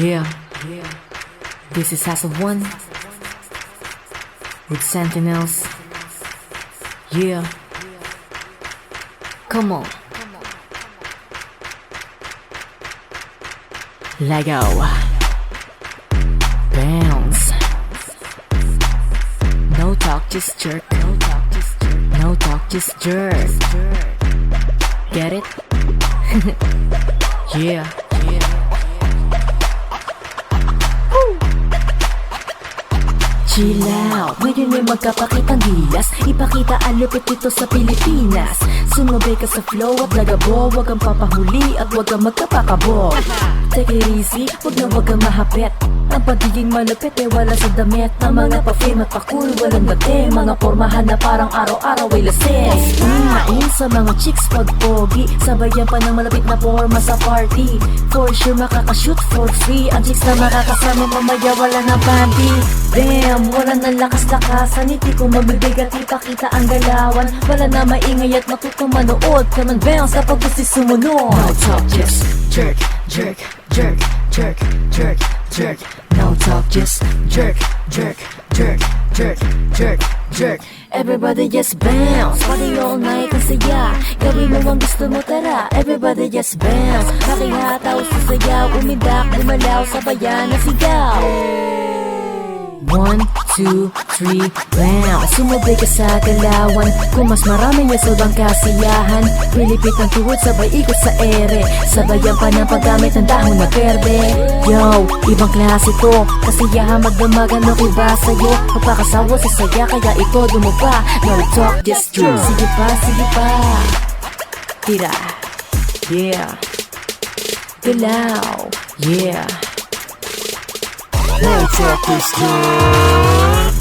Yeah, this is House of One with Sentinels. Yeah, come on. Lego, bounce. No talk, just jerk. No talk, just jerk. Get it? Yeah. Chill out, ngayon ay magkapakitang gilas. Ipakita ang lupit dito sa Pilipinas. Sumabay ka sa flow at lagabo. Huwag kang papahuli at huwag kang magkapakabog. Take it easy, huwag kang mahapet. Ang pagiging malupit ay wala sa damit. Ang mga pa-fame at pa-cool walang dating. Mga pormahan na parang araw-araw ay lasing. Main sa mga chicks pag pogi. Sabayan pa ng malapit na porma sa party. For sure makakashoot for free. Ang chicks na makakasama mamaya wala na panty. Damn, wala na lakas-lakasan. Hindi ko mabibigat, ipakita ang galawan. Wala na maingay at matutong manood. Come on bounce kapag gusto sumunod. No talk, just jerk, jerk, jerk, jerk, jerk, jerk. No talk, just jerk, jerk, jerk, jerk, jerk, jerk. Everybody just bounce, party all night ang saya. Gawin mo ang gusto mo, tara. Everybody just bounce, nakihataw sa sayaw. Umidak, lumalaw, sabayan na sigaw. 1, 2, 3, bounce. Sumabay ka sa galawan. Kung mas marami niya sobrang kasiyahan. Pilipit ang tuhod, sabay ikot sa ere. Sabayan pa ng paggamit ng dahon na berde. Yo, ibang klase to. Kasiyahan magdamagan ng iba sa'yo. Magpakasawa sa saya, kaya ito dumaba. No talk, just jerk. Sige pa, sige pa. Tira. Yeah. Galaw. Yeah. No talk, just jerk.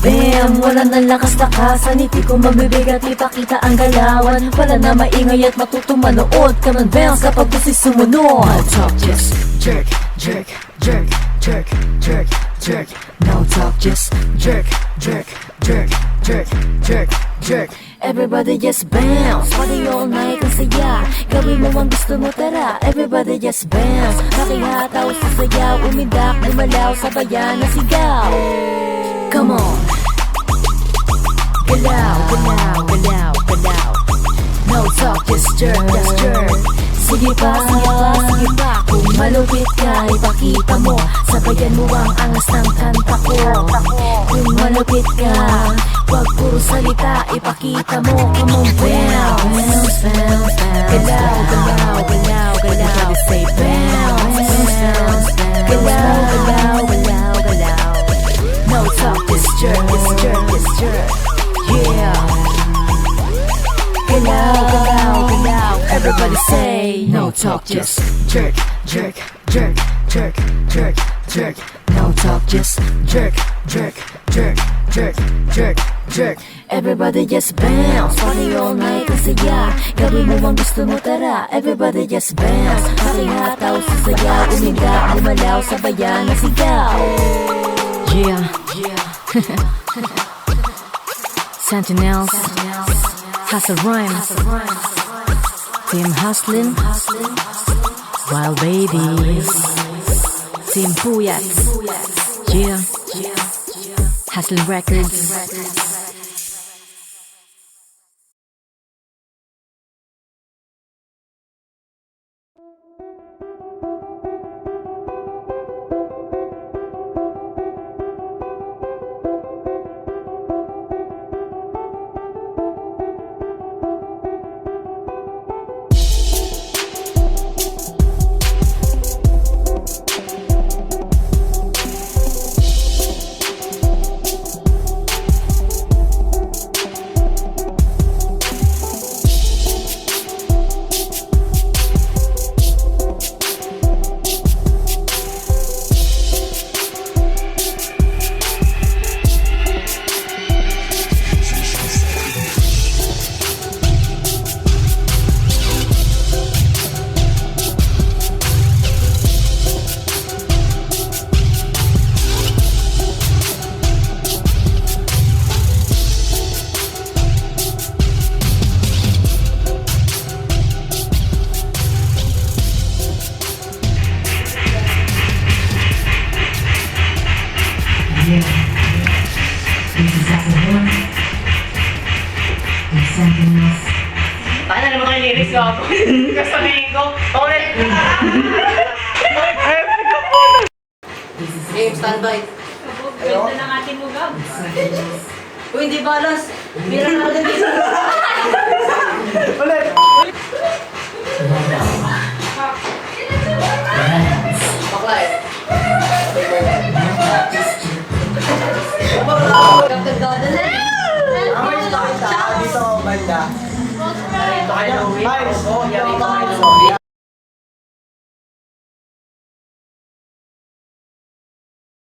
Bam! Wala na lakas-lakasan. Hindi ko mabibigat, ipakita ang galawan. Wala na maingay at matutong manood. Come on bounce kapag gusto'y sumunod. No talk, just jerk, jerk, jerk, jerk, jerk, jerk. No talk, just jerk, jerk, jerk, jerk, jerk, jerk. Everybody just bounce, party all night ang saya. Gawin mo ang gusto mo, tara. Everybody just bounce, nakihataw sa sayaw. Umidak, lumalaw, sabayan na sigaw. Come on. Galaw, galaw, galaw, galaw. No talk, just jerk, just jerk. Sige pa, sige pa, sige pa. Kung malupit ka, ipakita mo. Sabayan mo ang angas ng kanta ko. Kung malupit ka, wag puro salita, ipakita mo. Come on, bounce, bounce, bounce. Galaw, galaw, galaw, galaw. Everybody say bounce, bounce, bounce. Galaw, galaw, galaw, galaw. No talk, just jerk, just jerk, just jerk. Yeah. Galaw, galaw, galaw. Everybody say no talk, just jerk, jerk, jerk, jerk, jerk, jerk. No talk, just jerk, jerk, jerk, jerk, jerk, jerk. Everybody just bounce, party all night ang saya. Gawin mo ang gusto mo, tara. Everybody just bounce, nakihataw sa sayaw. Umidak, lumalaw, sabayan na sigaw. Yeah, yeah. Sentinels, Hustle Rhyme, Team Hustlin', Wild Babies, Team Puyat, yeah, Hustlin' Records. gago. Kasabihin ko. Ulit. Game, standby. Ganda ng ating lugab. Uy, hindi balance. Mira natin dito. Ulit! Bakla eh. Captain Dodon eh. Ang may kita dito ako banda. Ito kayo, Louie. Ay,